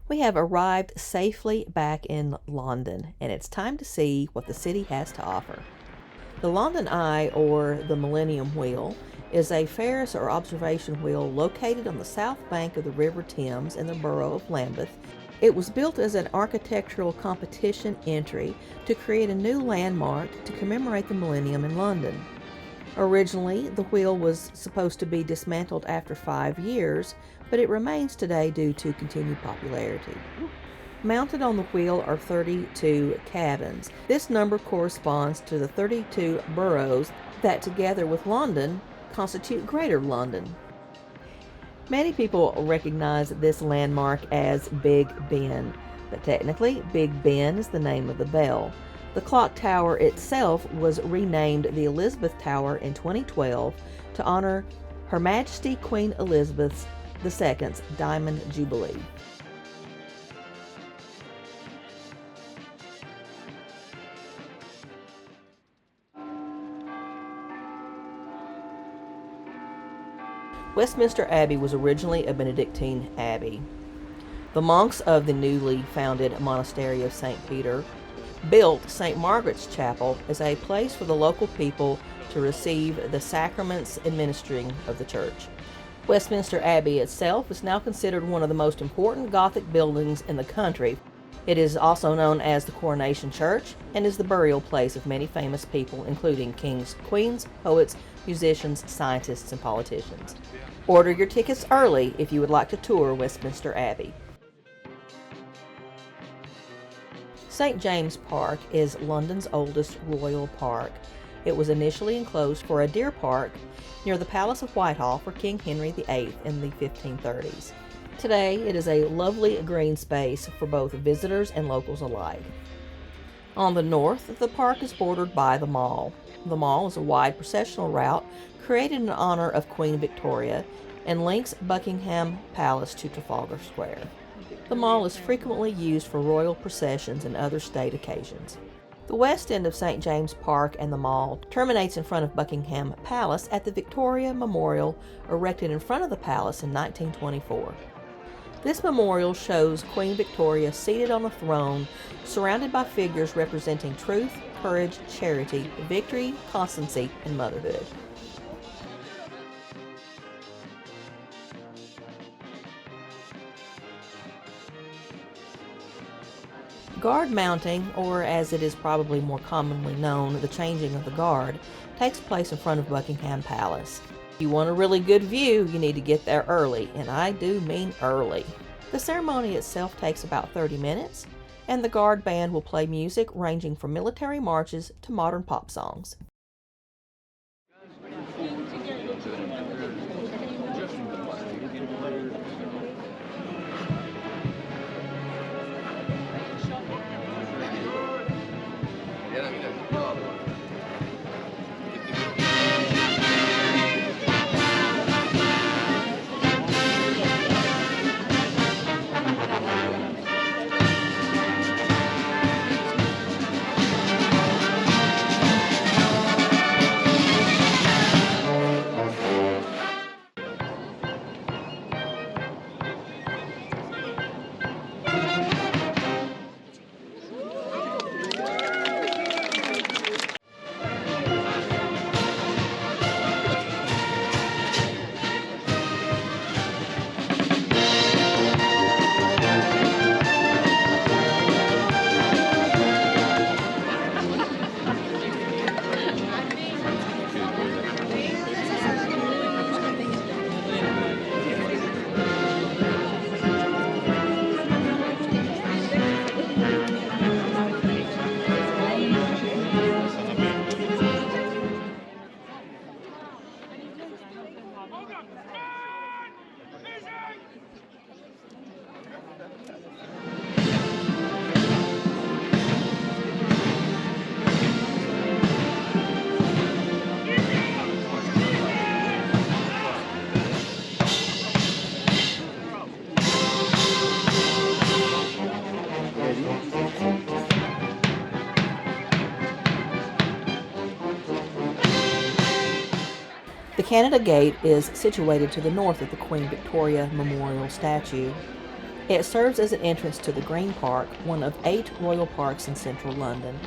We have arrived safely back in London, and it's time to see what the city has to offer. The London Eye, or the Millennium Wheel, is a Ferris or observation wheel located on the south bank of the River Thames in the borough of Lambeth. It was built as an architectural competition entry to create a new landmark to commemorate the millennium in London. Originally, the wheel was supposed to be dismantled after 5 years, but it remains today due to continued popularity. Mounted on the wheel are 32 cabins. This number corresponds to the 32 boroughs that, together with London, constitute Greater London. Many people recognize this landmark as Big Ben, but technically, Big Ben is the name of the bell. The clock tower itself was renamed the Elizabeth Tower in 2012 to honor Her Majesty Queen Elizabeth II's Diamond Jubilee. Westminster Abbey was originally a Benedictine abbey. The monks of the newly founded Monastery of St. Peter built St. Margaret's Chapel as a place for the local people to receive the sacraments and ministering of the church. Westminster Abbey itself is now considered one of the most important Gothic buildings in the country. It is also known as the Coronation Church and is the burial place of many famous people, including kings, queens, poets, musicians, scientists, and politicians. Order your tickets early if you would like to tour Westminster Abbey. St. James Park is London's oldest royal park. It was initially enclosed for a deer park near the Palace of Whitehall for King Henry VIII in the 1530s. Today, it is a lovely green space for both visitors and locals alike. On the north, the park is bordered by the Mall. The Mall is a wide processional route created in honor of Queen Victoria and links Buckingham Palace to Trafalgar Square. The Mall is frequently used for royal processions and other state occasions. The west end of St. James Park and the Mall terminates in front of Buckingham Palace at the Victoria Memorial, erected in front of the palace in 1924. This memorial shows Queen Victoria seated on a throne, surrounded by figures representing truth, courage, charity, victory, constancy, and motherhood. Guard mounting, or as it is probably more commonly known, the changing of the guard, takes place in front of Buckingham Palace. If you want a really good view, you need to get there early, and I do mean early. The ceremony itself takes about 30 minutes, and the guard band will play music ranging from military marches to modern pop songs. The Canada Gate is situated to the north of the Queen Victoria Memorial statue. It serves as an entrance to the Green Park, one of 8 royal parks in central London.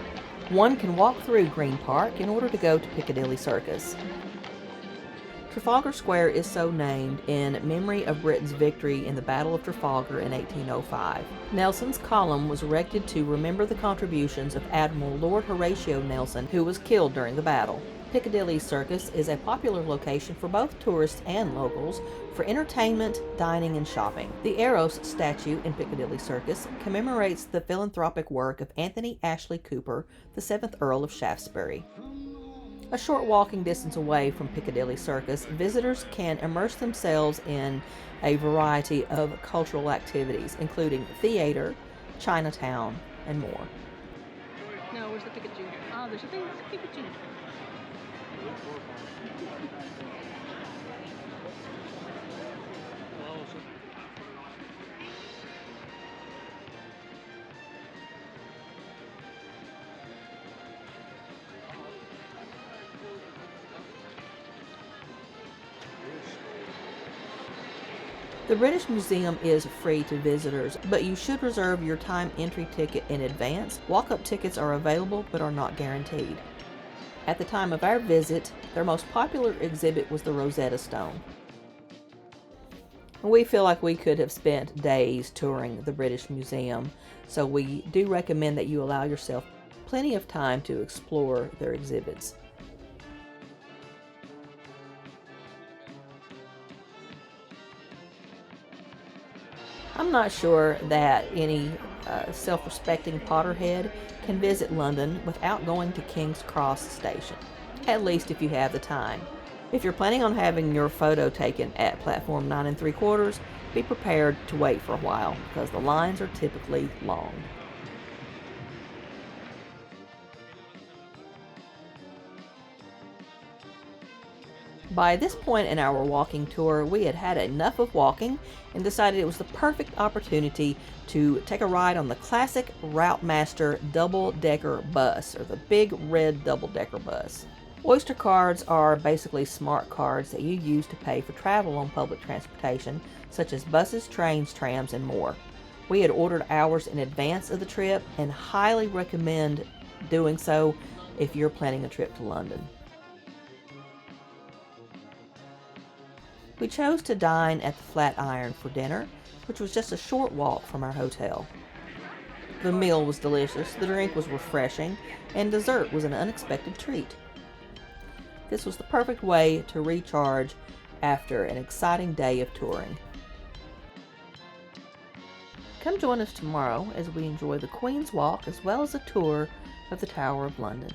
One can walk through Green Park in order to go to Piccadilly Circus. Trafalgar Square is so named in memory of Britain's victory in the Battle of Trafalgar in 1805. Nelson's Column was erected to remember the contributions of Admiral Lord Horatio Nelson, who was killed during the battle. Piccadilly Circus is a popular location for both tourists and locals for entertainment, dining, and shopping. The Eros statue in Piccadilly Circus commemorates the philanthropic work of Anthony Ashley Cooper, the 7th Earl of Shaftesbury. A short walking distance away from Piccadilly Circus, visitors can immerse themselves in a variety of cultural activities, including theater, Chinatown, and more. No, where's the Pikachu? Oh, there's a Pikachu. The British Museum is free to visitors, but you should reserve your time entry ticket in advance. Walk-up tickets are available but are not guaranteed. At the time of our visit, their most popular exhibit was the Rosetta Stone. We feel like we could have spent days touring the British Museum, so we do recommend that you allow yourself plenty of time to explore their exhibits. I'm not sure that any self-respecting Potterhead can visit London without going to King's Cross Station, at least if you have the time. If you're planning on having your photo taken at platform 9 3/4, be prepared to wait for a while because the lines are typically long. By this point in our walking tour, we had had enough of walking and decided it was the perfect opportunity to take a ride on the classic Routemaster double-decker bus, or the big red double-decker bus. Oyster cards are basically smart cards that you use to pay for travel on public transportation, such as buses, trains, trams, and more. We had ordered hours in advance of the trip and highly recommend doing so if you're planning a trip to London. We chose to dine at the Flatiron for dinner, which was just a short walk from our hotel. The meal was delicious, the drink was refreshing, and dessert was an unexpected treat. This was the perfect way to recharge after an exciting day of touring. Come join us tomorrow as we enjoy the Queen's Walk as well as a tour of the Tower of London.